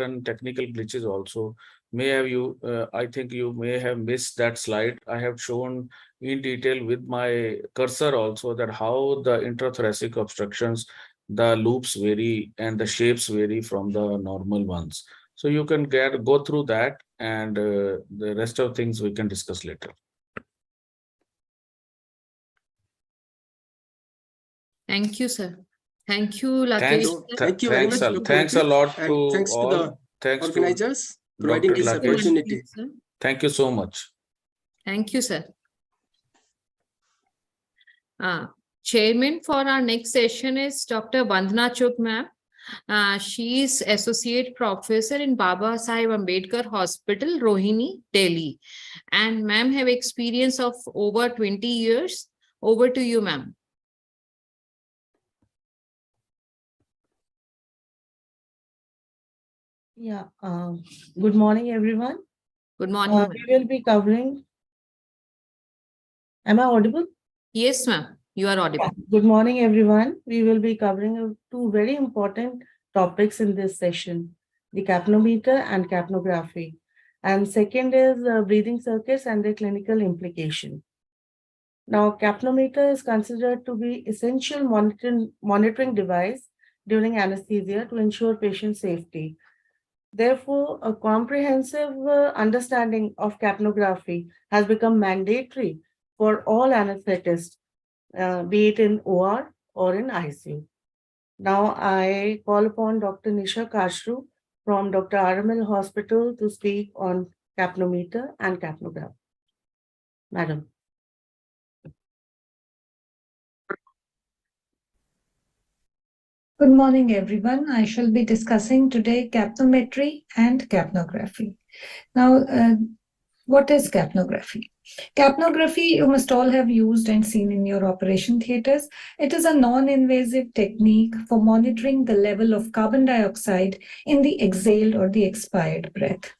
certain technical glitches also. I think you may have missed that slide. I have shown in detail with my cursor also that how the intrathoracic obstructions, the loops vary and the shapes vary from the normal ones. So you can go through that, and the rest of things we can discuss later. Thank you, sir. Thank you, Thanks, Lakesh. Thank you very much, Dr. thanks a lot and to thanks to all. the Thanks organizers to providing Dr. this Lakesh. opportunity. Thank you so much. Thank you, sir. Chairman for our next session is Dr. Vandana Chugh, ma'am. She is Associate Professor in Baba Saheb Ambedkar Hospital, Rohini, Delhi. And ma'am have experience of over 20 years. Over to you, ma'am. Yeah, good morning, everyone. Good morning. We will be covering. Am I audible? Yes, ma'am. You are audible. Yeah. Good morning, everyone. We will be covering two very important topics in this session, the capnometer and capnography. And second is breathing circuits and their clinical implication. Now, capnometer is considered to be essential monitoring device during anesthesia to ensure patient safety. Therefore, a comprehensive understanding of capnography has become mandatory for all anesthetists, be it in OR or in ICU. Now, I call upon Dr. Nisha Kashru from Dr. RML Hospital to speak on capnometer and capnograph. Madam. Good morning, everyone. I shall be discussing today capnometry and capnography. Now, what is capnography? Capnography, you must all have used and seen in your operation theaters. It is a non-invasive technique for monitoring the level of carbon dioxide in the exhaled or the expired breath.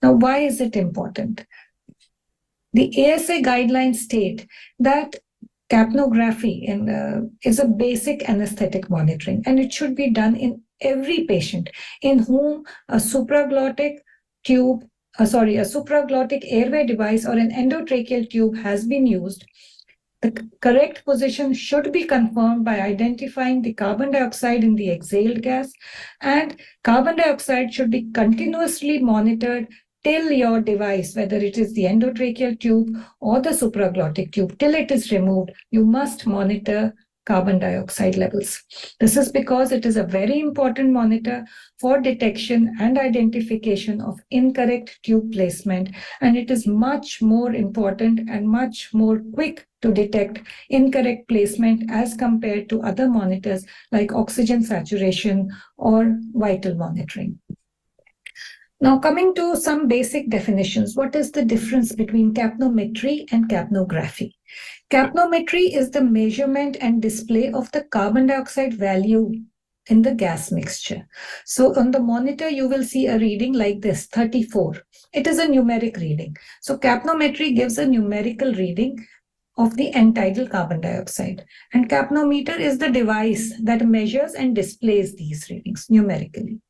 Now, why is it important? The ASA guidelines state that capnography is a basic anesthetic monitoring, and it should be done in every patient in whom a supraglottic airway device or an endotracheal tube has been used. The correct position should be confirmed by identifying the carbon dioxide in the exhaled gas, and carbon dioxide should be continuously monitored till your device, whether it is the endotracheal tube or the supraglottic tube, till it is removed, you must monitor carbon dioxide levels. This is because it is a very important monitor for detection and identification of incorrect tube placement, and it is much more important and much more quick to detect incorrect placement as compared to other monitors like oxygen saturation or vital monitoring. Now, coming to some basic definitions, what is the difference between capnometry and capnography? Capnometry is the measurement and display of the carbon dioxide value in the gas mixture. So on the monitor, you will see a reading like this, 34. It is a numeric reading. So capnometry gives a numerical reading of the end-tidal carbon dioxide. And capnometer is the device that measures and displays these readings numerically.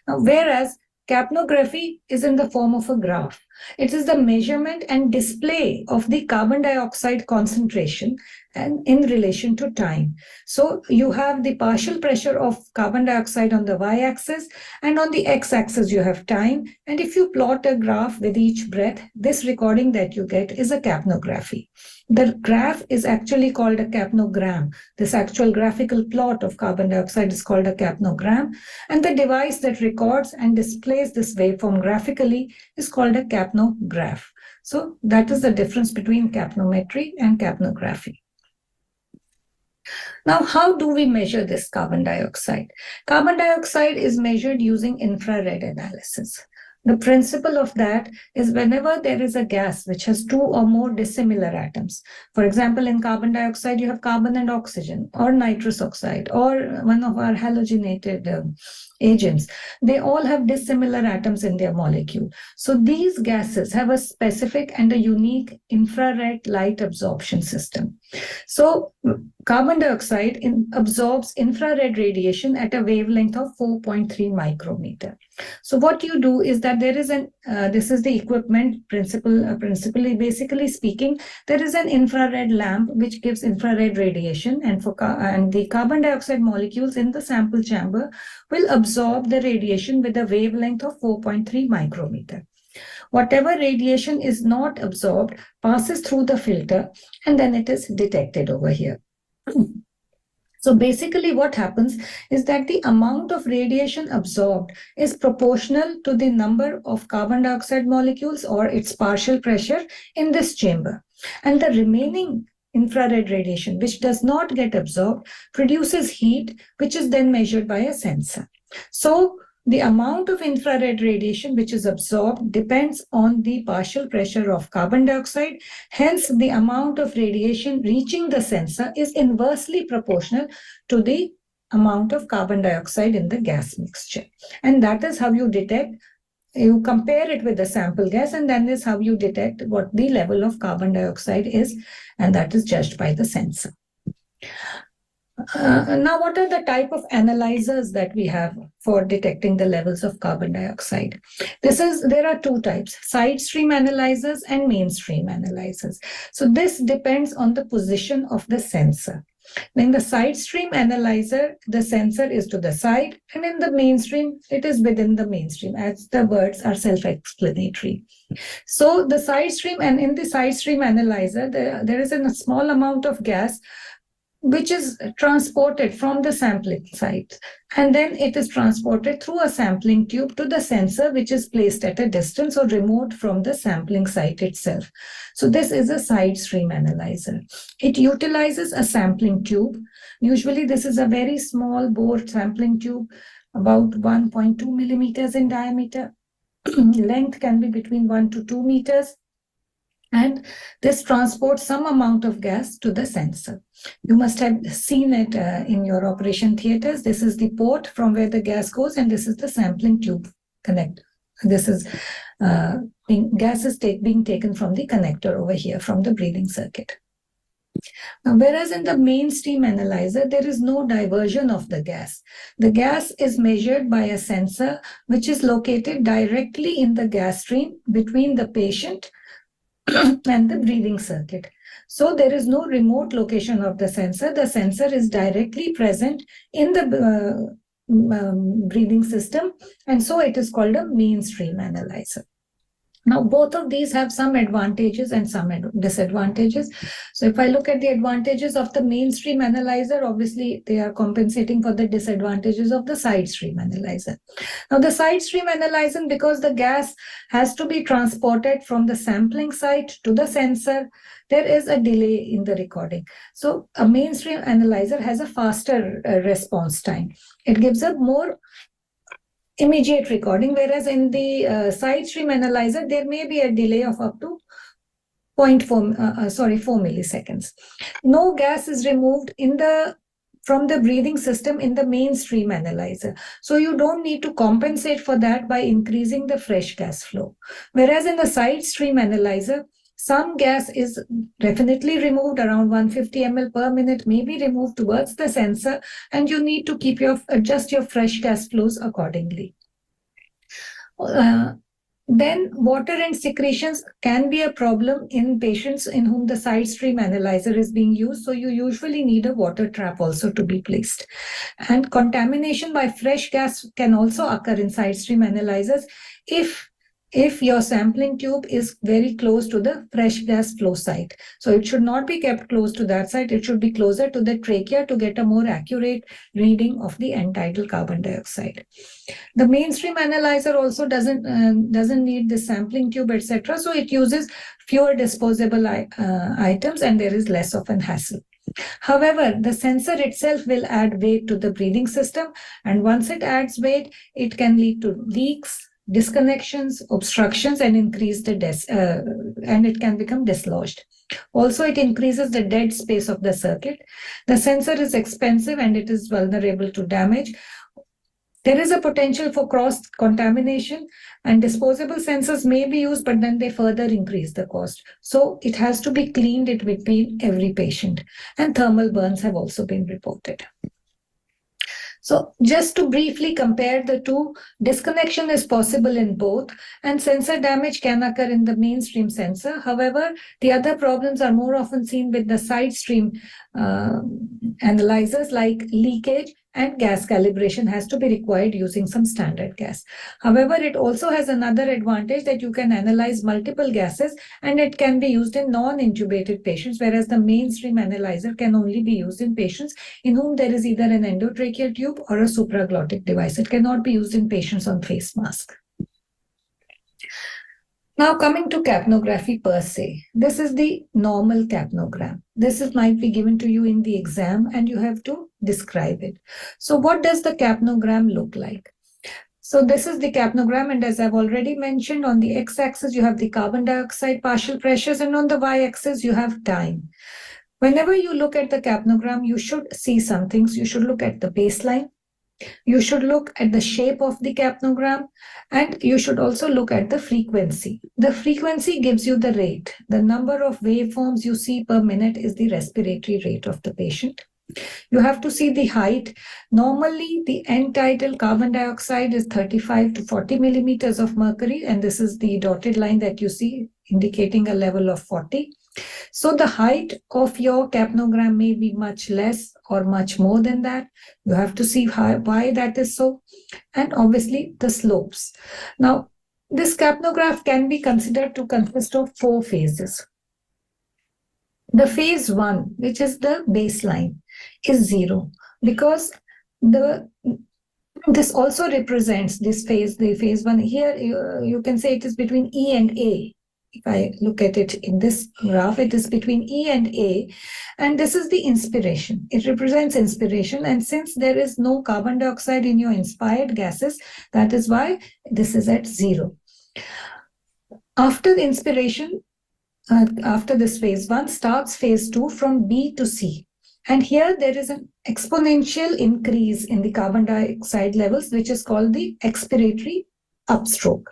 Now, whereas capnography is in the form of a graph. It is the measurement and display of the carbon dioxide concentration and in relation to time. So you have the partial pressure of carbon dioxide on the y-axis, and on the x-axis you have time. And if you plot a graph with each breath, this recording that you get is a capnography. The graph is actually called a capnogram. This actual graphical plot of carbon dioxide is called a capnogram. And the device that records and displays this waveform graphically is called a capnograph. So that is the difference between capnometry and capnography. Now, how do we measure this carbon dioxide? Carbon dioxide is measured using infrared analysis. The principle of that is whenever there is a gas which has two or more dissimilar atoms, for example, in carbon dioxide, you have carbon and oxygen, or nitrous oxide, or one of our halogenated agents, they all have dissimilar atoms in their molecule. So these gases have a specific and a unique infrared light absorption system. So carbon dioxide absorbs infrared radiation at a wavelength of 4.3 micrometer. So what you do is that there is this is the equipment principally, basically speaking, there is an infrared lamp which gives infrared radiation, and the carbon dioxide molecules in the sample chamber will absorb the radiation with a wavelength of 4.3 micrometer. Whatever radiation is not absorbed passes through the filter, and then it is detected over here. So basically what happens is that the amount of radiation absorbed is proportional to the number of carbon dioxide molecules or its partial pressure in this chamber. And the remaining infrared radiation, which does not get absorbed, produces heat, which is then measured by a sensor. So the amount of infrared radiation which is absorbed depends on the partial pressure of carbon dioxide. Hence, the amount of radiation reaching the sensor is inversely proportional to the amount of carbon dioxide in the gas mixture. And that is how you detect. You compare it with the sample gas, and then is how you detect what the level of carbon dioxide is, and that is judged by the sensor. Now, what are the type of analyzers that we have for detecting the levels of carbon dioxide? There are two types, side stream analyzers and mainstream analyzers. So this depends on the position of the sensor. In the side stream analyzer, the sensor is to the side, and in the mainstream, it is within the mainstream, as the words are self-explanatory. So the side stream, and in the side stream analyzer, there is a small amount of gas which is transported from the sampling site, and then it is transported through a sampling tube to the sensor, which is placed at a distance or remote from the sampling site itself. So this is a side stream analyzer. It utilizes a sampling tube. Usually this is a very small bore sampling tube, about 1.2 millimeters in diameter. Length can be between 1 to 2 meters. And this transports some amount of gas to the sensor. You must have seen it in your operation theaters. This is the port from where the gas goes, and this is the sampling tube connect. This is gas is being taken from the connector over here, from the breathing circuit. Now, whereas in the mainstream analyzer, there is no diversion of the gas. The gas is measured by a sensor which is located directly in the gas stream between the patient and the breathing circuit. So there is no remote location of the sensor. The sensor is directly present in the breathing system, and so it is called a mainstream analyzer. Now, both of these have some advantages and some disadvantages. So if I look at the advantages of the mainstream analyzer, obviously they are compensating for the disadvantages of the side stream analyzer. Now, the side stream analyzer, because the gas has to be transported from the sampling site to the sensor, there is a delay in the recording. So a mainstream analyzer has a faster response time. It gives a more immediate recording, whereas in the side stream analyzer, there may be a delay of up to 4 milliseconds. No gas is removed from the breathing system in the mainstream analyzer. So you don't need to compensate for that by increasing the fresh gas flow. Whereas in the side stream analyzer, some gas is definitely removed, around 150 ml per minute may be removed towards the sensor, and you need to adjust your fresh gas flows accordingly. Then water and secretions can be a problem in patients in whom the side stream analyzer is being used. So you usually need a water trap also to be placed. And contamination by fresh gas can also occur in side stream analyzers if your sampling tube is very close to the fresh gas flow site. So it should not be kept close to that site. It should be closer to the trachea to get a more accurate reading of the end-tidal carbon dioxide. The mainstream analyzer also doesn't need the sampling tube, etc. So it uses fewer disposable items, and there is less of an hassle. However, the sensor itself will add weight to the breathing system, and once it adds weight, it can lead to leaks, disconnections, obstructions, and increase and it can become dislodged. Also, it increases the dead space of the circuit. The sensor is expensive and it is vulnerable to damage. There is a potential for cross-contamination, and disposable sensors may be used, but then they further increase the cost. So it has to be cleaned in between every patient, and thermal burns have also been reported. So just to briefly compare the two, disconnection is possible in both, and sensor damage can occur in the mainstream sensor. However, the other problems are more often seen with the side stream analyzers, like leakage and gas calibration has to be required using some standard gas. However, it also has another advantage that you can analyze multiple gases and it can be used in non-intubated patients, whereas the mainstream analyzer can only be used in patients in whom there is either an endotracheal tube or a supraglottic device. It cannot be used in patients on face mask. Now coming to capnography per se, this is the normal capnogram. This might be given to you in the exam and you have to describe it. So what does the capnogram look like? So this is the capnogram, and as I've already mentioned, on the x-axis you have the carbon dioxide partial pressures, and on the y-axis you have time. Whenever you look at the capnogram, you should see some things. You should look at the baseline. You should look at the shape of the capnogram, and you should also look at the frequency. The frequency gives you the rate. The number of waveforms you see per minute is the respiratory rate of the patient. You have to see the height. Normally, the end-tidal carbon dioxide is 35 to 40 millimeters of mercury, and this is the dotted line that you see indicating a level of 40. So the height of your capnogram may be much less or much more than that. You have to see why that is so, and obviously the slopes. Now, this capnograph can be considered to consist of 4 phases. The phase 1, which is the baseline, is 0 because this also represents this phase, the phase 1. Here you can say it is between E and A. If I look at it in this graph, it is between E and A, and this is the inspiration. It represents inspiration, and since there is no carbon dioxide in your inspired gases, that is why this is at 0. After the inspiration, after this phase 1, starts phase 2 from B to C. And here there is an exponential increase in the carbon dioxide levels, which is called the expiratory upstroke.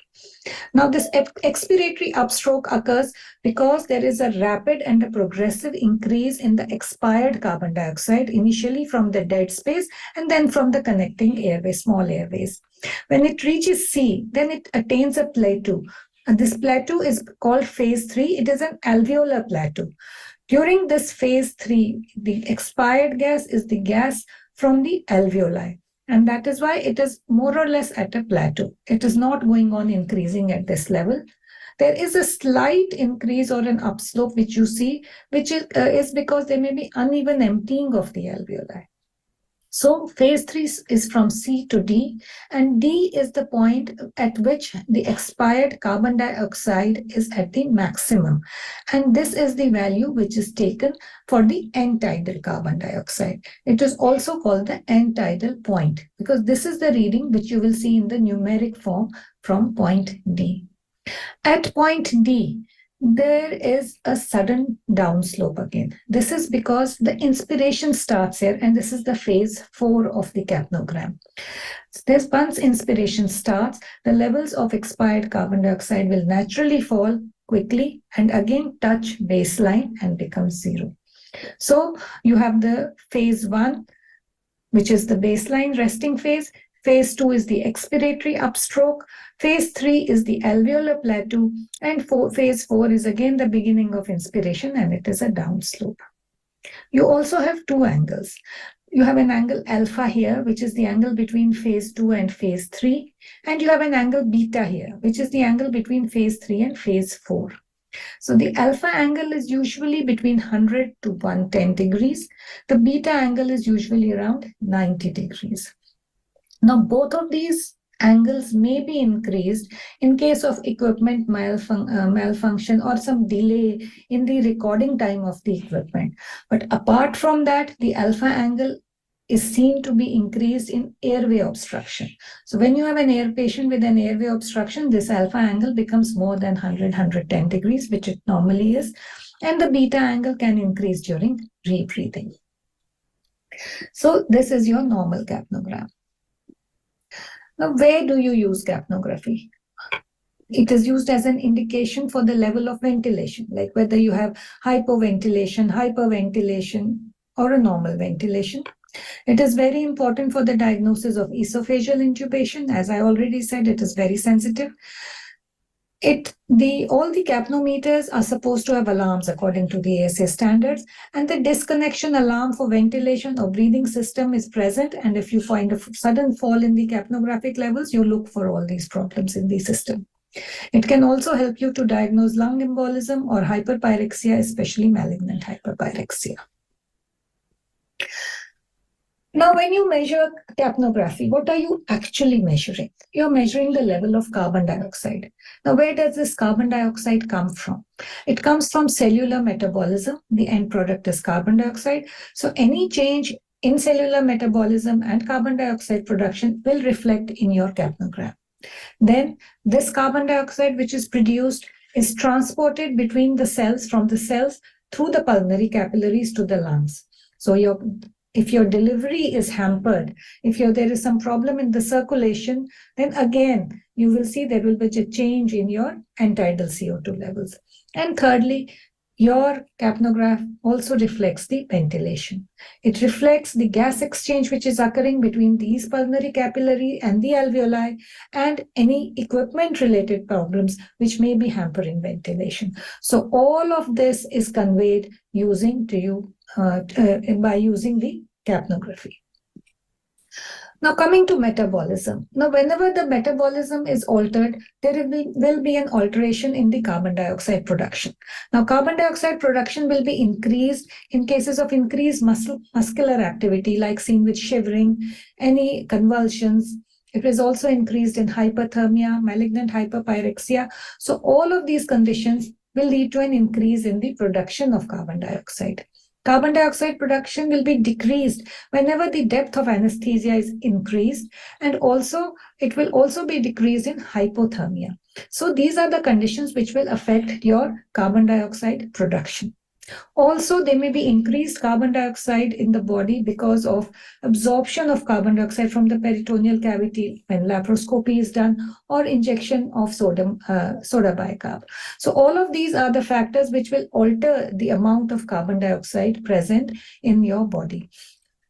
Now, this expiratory upstroke occurs because there is a rapid and a progressive increase in the expired carbon dioxide, initially from the dead space and then from the connecting airways, small airways. When it reaches C, then it attains a plateau. And this plateau is called phase 3. It is an alveolar plateau. During this phase 3, the expired gas is the gas from the alveoli. And that is why it is more or less at a plateau. It is not going on increasing at this level. There is a slight increase or an upslope which you see, which is because there may be uneven emptying of the alveoli. So phase 3 is from C to D, and D is the point at which the expired carbon dioxide is at the maximum. And this is the value which is taken for the end-tidal carbon dioxide. It is also called the end-tidal point because this is the reading which you will see in the numeric form from point D. At point D, there is a sudden downslope again. This is because the inspiration starts here, and this is the phase 4 of the capnogram. This once inspiration starts, the levels of expired carbon dioxide will naturally fall quickly and again touch baseline and become 0. So you have the phase 1, which is the baseline resting phase. Phase 2 is the expiratory upstroke. Phase 3 is the alveolar plateau. And phase 4 is again the beginning of inspiration, and it is a downslope. You also have 2 angles. You have an angle alpha here, which is the angle between phase 2 and phase 3. And you have an angle beta here, which is the angle between phase 3 and phase 4. So the alpha angle is usually between 100 to 110 degrees. The beta angle is usually around 90 degrees. Now, both of these angles may be increased in case of equipment malfunction or some delay in the recording time of the equipment. But apart from that, the alpha angle is seen to be increased in airway obstruction. So when you have an air patient with an airway obstruction, this alpha angle becomes more than 100-110 degrees, which it normally is. And the beta angle can increase during rebreathing. So this is your normal capnogram. Now, where do you use capnography? It is used as an indication for the level of ventilation, like whether you have hypoventilation, hyperventilation, or a normal ventilation. It is very important for the diagnosis of esophageal intubation. As I already said, it is very sensitive. All the capnometers are supposed to have alarms according to the ASA standards, and the disconnection alarm for ventilation or breathing system is present. And if you find a sudden fall in the capnographic levels, you look for all these problems in the system. It can also help you to diagnose lung embolism or hyperpyrexia, especially malignant hyperpyrexia. Now, when you measure capnography, what are you actually measuring? You're measuring the level of carbon dioxide. Now, where does this carbon dioxide come from? It comes from cellular metabolism. The end product is carbon dioxide. So any change in cellular metabolism and carbon dioxide production will reflect in your capnogram. Then this carbon dioxide, which is produced, is transported between the cells, from the cells through the pulmonary capillaries to the lungs. So if your delivery is hampered, if there is some problem in the circulation, then again, you will see there will be a change in your end-tidal CO2 levels. And thirdly, your capnograph also reflects the ventilation. It reflects the gas exchange which is occurring between these pulmonary capillary and the alveoli, and any equipment-related problems which may be hampering ventilation. So all of this is conveyed by using the capnography. Now, coming to metabolism. Now, whenever the metabolism is altered, there will be an alteration in the carbon dioxide production. Now, carbon dioxide production will be increased in cases of increased muscular activity, like seen with shivering, any convulsions. It is also increased in hyperthermia, malignant hyperpyrexia. So all of these conditions will lead to an increase in the production of carbon dioxide. Carbon dioxide production will be decreased whenever the depth of anesthesia is increased, and also it will also be decreased in hypothermia. So these are the conditions which will affect your carbon dioxide production. Also, there may be increased carbon dioxide in the body because of absorption of carbon dioxide from the peritoneal cavity when laparoscopy is done, or injection of soda bicarb. So all of these are the factors which will alter the amount of carbon dioxide present in your body,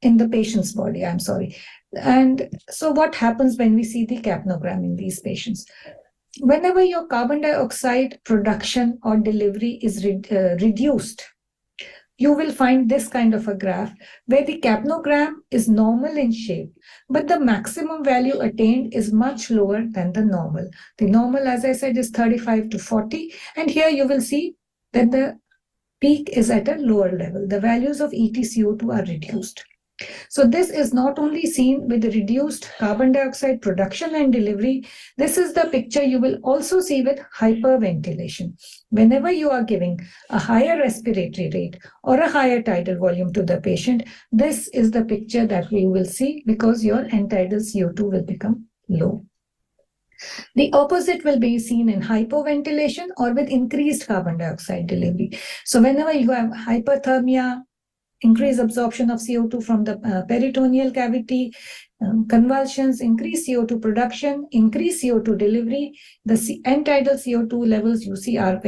in the patient's body, I'm sorry. And so what happens when we see the capnogram in these patients? Whenever your carbon dioxide production or delivery is reduced, you will find this kind of a graph where the capnogram is normal in shape, but the maximum value attained is much lower than the normal. The normal, as I said, is 35 to 40. And here you will see that the peak is at a lower level. The values of EtCO2 are reduced. So this is not only seen with the reduced carbon dioxide production and delivery, this is the picture you will also see with hyperventilation. Whenever you are giving a higher respiratory rate or a higher tidal volume to the patient, this is the picture that we will see, because your end-tidal CO2 will become low. The opposite will be seen in hypoventilation or with increased carbon dioxide delivery. So whenever you have hyperthermia, increased absorption of CO2 from the peritoneal cavity, convulsions, increased CO2 production, increased CO2 delivery, the end-tidal CO2 levels you see are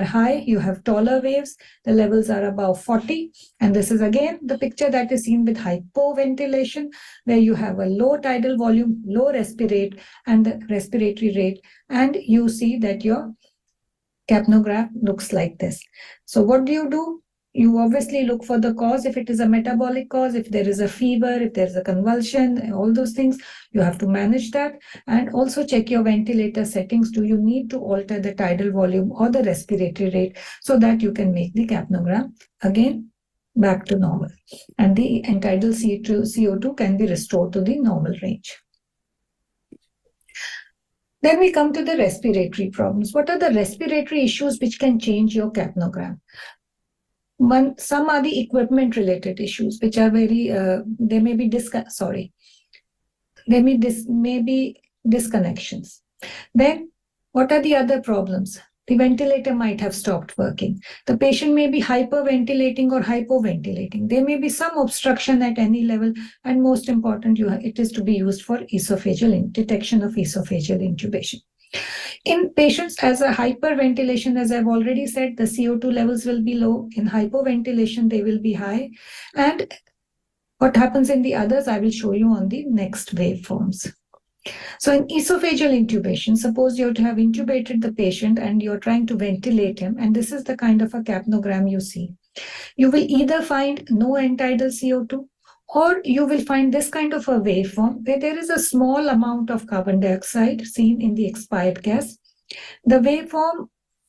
high. You have taller waves, the levels are above 40. And this is again the picture that is seen with hypoventilation, where you have a low tidal volume, low respiratory rate, and you see that your capnograph looks like this. So what do? You obviously look for the cause. If it is a metabolic cause, if there is a fever, if there's a convulsion, all those things, you have to manage that. And also check your ventilator settings. Do you need to alter the tidal volume or the respiratory rate so that you can make the capnogram again back to normal, and the end-tidal CO2 can be restored to the normal range. Then we come to the respiratory problems. What are the respiratory issues which can change your capnogram? Some are the equipment-related issues, which are very, there may be disconnections. Then, what are the other problems? The ventilator might have stopped working. The patient may be hyperventilating or hypoventilating. There may be some obstruction at any level, and most important, it is to be used for detection of esophageal intubation. In patients as a hyperventilation, as I've already said, the CO2 levels will be low. In hypoventilation, they will be high. And What happens in the others, I will show you on the next waveforms. So in esophageal intubation, suppose you have intubated the patient and you're trying to ventilate him, and this is the kind of a capnogram you see. You will either find no end-tidal CO2, or you will find this kind of a waveform where there is a small amount of carbon dioxide seen in the expired gas. The waveform,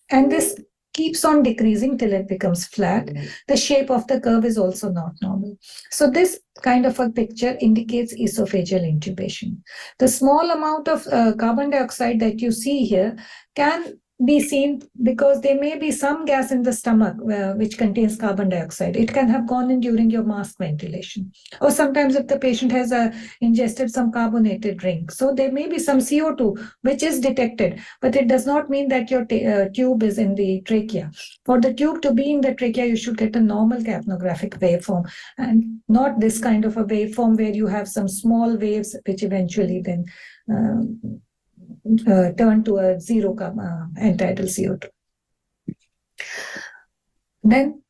and this keeps on decreasing till it becomes flat. The shape of the curve is also not normal. So this kind of a picture indicates esophageal intubation. The small amount of carbon dioxide that you see here can be seen because there may be some gas in the stomach which contains carbon dioxide. It can have gone in during your mask ventilation. Or sometimes if the patient has ingested some carbonated drink. So there may be some CO2 which is detected, but it does not mean that your tube is in the trachea. For the tube to be in the trachea, you should get a normal capnographic waveform and not this kind of a waveform where you have some small waves which eventually then turn to a zero end-tidal CO2. Then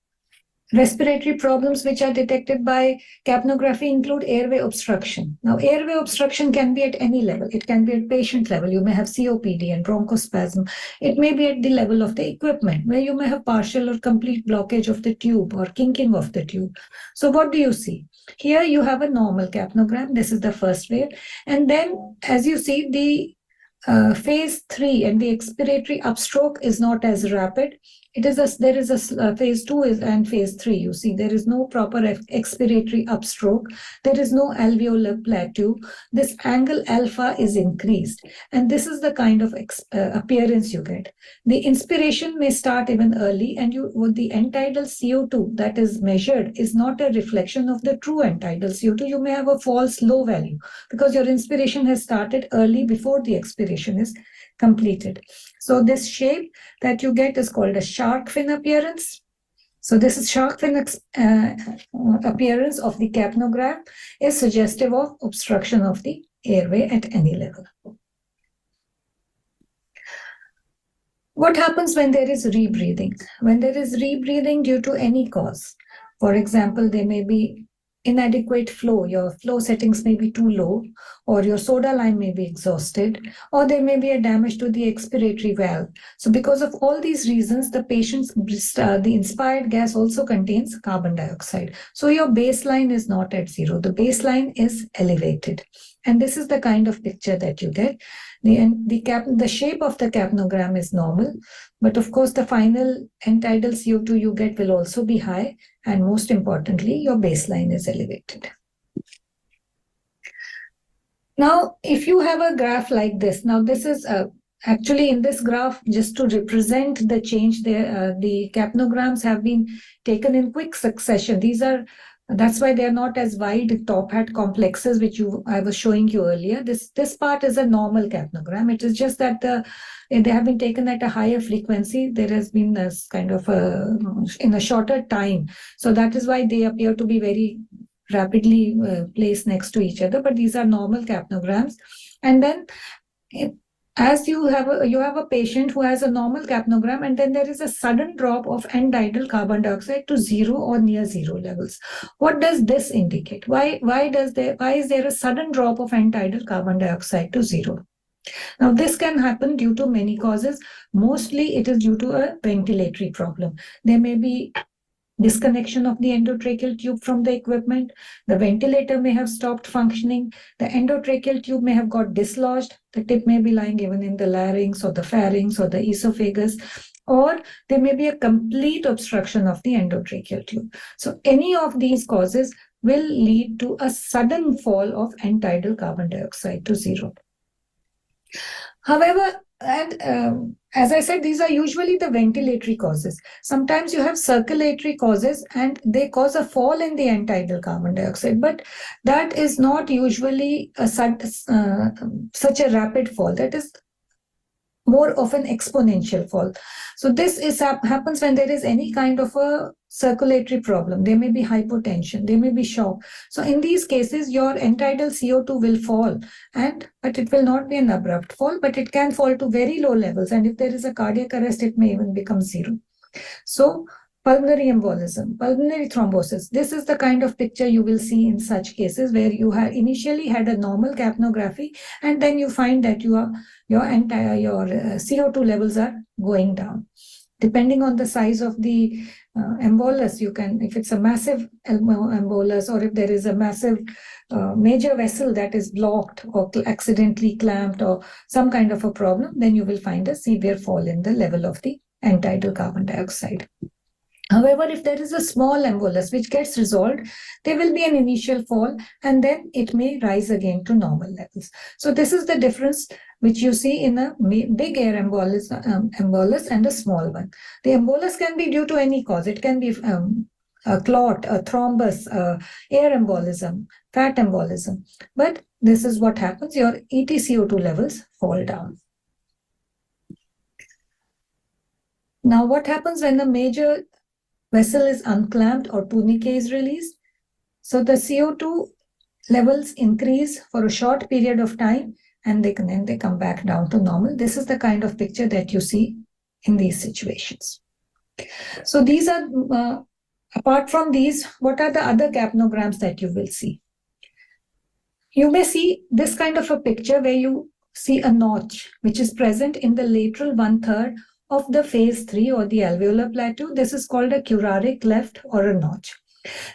respiratory problems which are detected by capnography include airway obstruction. Now, airway obstruction can be at any level. It can be at patient level. You may have COPD and bronchospasm. It may be at the level of the equipment, where you may have partial or complete blockage of the tube or kinking of the tube. So what do you see? Here you have a normal capnogram. This is the first wave. And then, as you see, the phase 3 and the expiratory upstroke is not as rapid. There is a phase 2 and phase 3. You see, there is no proper expiratory upstroke. There is no alveolar plateau. This angle alpha is increased. And this is the kind of appearance you get. The inspiration may start even early, and the end-tidal CO2 that is measured is not a reflection of the true end-tidal CO2. You may have a false low value because your inspiration has started early before the expiration is completed. So this shape that you get is called a shark fin appearance. So this is shark fin appearance of the capnogram is suggestive of obstruction of the airway at any level. What happens when there is rebreathing? When there is rebreathing due to any cause, for example, there may be inadequate flow, your flow settings may be too low, or your soda line may be exhausted, or there may be a damage to the expiratory valve. So because of all these reasons, the the inspired gas also contains carbon dioxide. So your baseline is not at zero, the baseline is elevated. And this is the kind of picture that you get. The shape of the capnogram is normal, but of course the final end-tidal CO2 you get will also be high, and most importantly, your baseline is elevated. Now, if you have a graph like this, now this is actually in this graph, just to represent the change there, the capnograms have been taken in quick succession. That's why they're not as wide top hat complexes, which I was showing you earlier. This part is a normal capnogram. It is just that they have been taken at a higher frequency. There has been this kind of in a shorter time. So that is why they appear to be very rapidly placed next to each other. But these are normal capnograms. And then as you have a patient who has a normal capnogram, and then there is a sudden drop of end-tidal carbon dioxide to zero or near zero levels. What does this indicate? Why is there a sudden drop of end-tidal carbon dioxide to zero? Now, this can happen due to many causes. Mostly it is due to a ventilatory problem. There may be disconnection of the endotracheal tube from the equipment. The ventilator may have stopped functioning. The endotracheal tube may have got dislodged. The tip may be lying even in the larynx or the pharynx or the esophagus, or there may be a complete obstruction of the endotracheal tube. So any of these causes will lead to a sudden fall of end-tidal carbon dioxide to zero. However, and as I said, these are usually the ventilatory causes. Sometimes you have circulatory causes and they cause a fall in the end-tidal carbon dioxide, but that is not usually such a rapid fall. That is more of an exponential fall. So this happens when there is any kind of a circulatory problem. There may be hypotension, there may be shock. So in these cases, your end-tidal CO2 will fall, but it will not be an abrupt fall, but it can fall to very low levels. And if there is a cardiac arrest, it may even become zero. So pulmonary embolism, pulmonary thrombosis. This is the kind of picture you will see in such cases where you have initially had a normal capnography, and then you find that your CO2 levels are going down. Depending on the size of the embolus, you can, if it's a massive embolus, or if there is a massive major vessel that is blocked or accidentally clamped or some kind of a problem, then you will find a severe fall in the level of the end-tidal carbon dioxide. However, if there is a small embolus which gets resolved, there will be an initial fall and then it may rise again to normal levels. So this is the difference which you see in a big air embolus and a small one. The embolus can be due to any cause. It can be a clot, a thrombus, air embolism, fat embolism. But this is what happens. Your EtCO2 levels fall down. Now, what happens when a major vessel is unclamped or tourniquet is released? So the CO2 levels increase for a short period of time and they come back down to normal. This is the kind of picture that you see in these situations. So these are, apart from these, what are the other capnograms that you will see? You may see this kind of a picture where you see a notch which is present in the lateral 1/3 of the phase 3 or the alveolar plateau. This is called a curare cleft or a notch.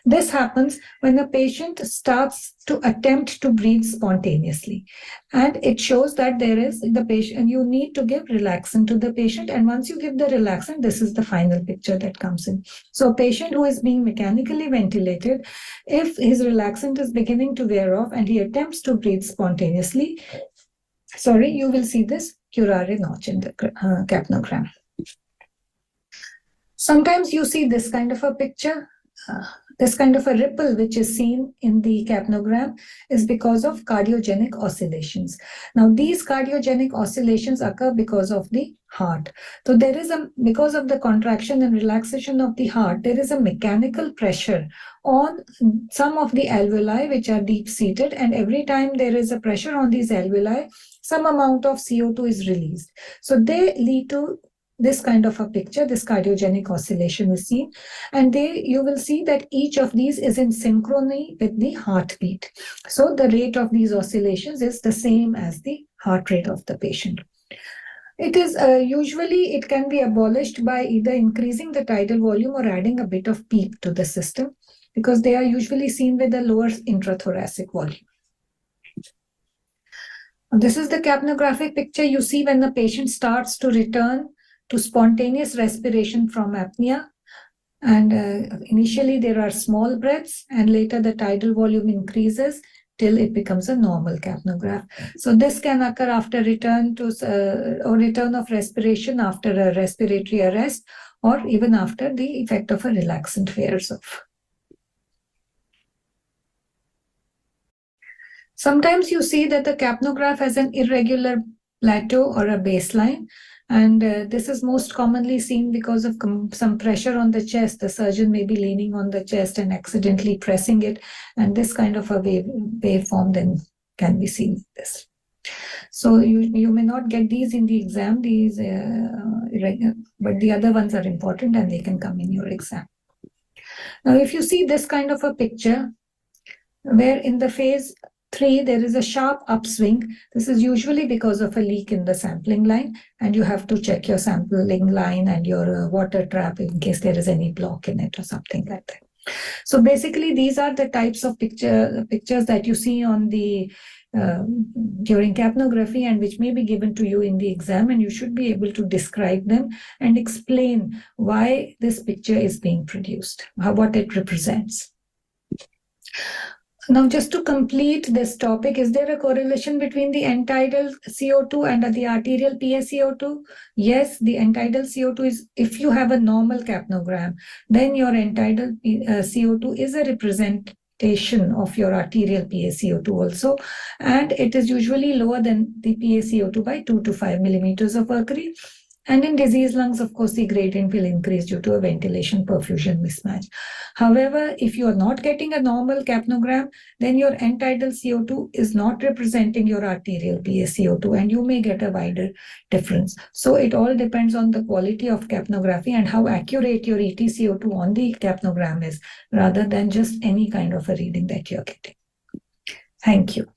This happens when a patient starts to attempt to breathe spontaneously, and it shows that there is the patient, and you need to give relaxant to the patient, and once you give the relaxant, this is the final picture that comes in. So a patient who is being mechanically ventilated, if his relaxant is beginning to wear off and he attempts to breathe spontaneously, you will see this curare notch in the capnogram. Sometimes you see this kind of a picture. This kind of a ripple which is seen in the capnogram is because of cardiogenic oscillations. Now, these cardiogenic oscillations occur because of the heart. So there is because of the contraction and relaxation of the heart, there is a mechanical pressure on some of the alveoli which are deep-seated, and every time there is a pressure on these alveoli, some amount of CO2 is released. So they lead to this kind of a picture. This cardiogenic oscillation is seen, and you will see that each of these is in synchrony with the heartbeat. So the rate of these oscillations is the same as the heart rate of the patient. It is usually it can be abolished by either increasing the tidal volume or adding a bit of PEEP to the system, because they are usually seen with a lower intrathoracic volume. This is the capnographic picture you see when the patient starts to return to spontaneous respiration from apnea. And initially there are small breaths, and later the tidal volume increases till it becomes a normal capnograph. So this can occur after return of respiration after a respiratory arrest, or even after the effect of a relaxant wears off. Sometimes you see that the capnograph has an irregular plateau or a baseline, and this is most commonly seen because of some pressure on the chest. The surgeon may be leaning on the chest and accidentally pressing it, and this kind of a waveform then can be seen with this. So you may not get these in the exam, but the other ones are important and they can come in your exam. Now, if you see this kind of a picture, where in the phase 3, there is a sharp upswing. This is usually because of a leak in the sampling line, and you have to check your sampling line and your water trap in case there is any block in it or something like that. So basically, these are the types of pictures that you see on the during capnography, and which may be given to you in the exam, and you should be able to describe them and explain why this picture is being produced, what it represents. Now, just to complete this topic, is there a correlation between the end-tidal CO2 and the arterial PaCO2? Yes, the end-tidal CO2 is, if you have a normal capnogram, then your end-tidal CO2 is a representation of your arterial PaCO2 also, and it is usually lower than the PaCO2 by 2 to 5 millimeters of mercury. And in diseased lungs, of course, the gradient will increase due to a ventilation perfusion mismatch. However, if you are not getting a normal capnogram, then your end tidal CO2 is not representing your arterial PaCO2, and you may get a wider difference. So it all depends on the quality of capnography and how accurate your EtCO2 on the capnogram is, rather than just any kind of a reading that you're getting. Thank you.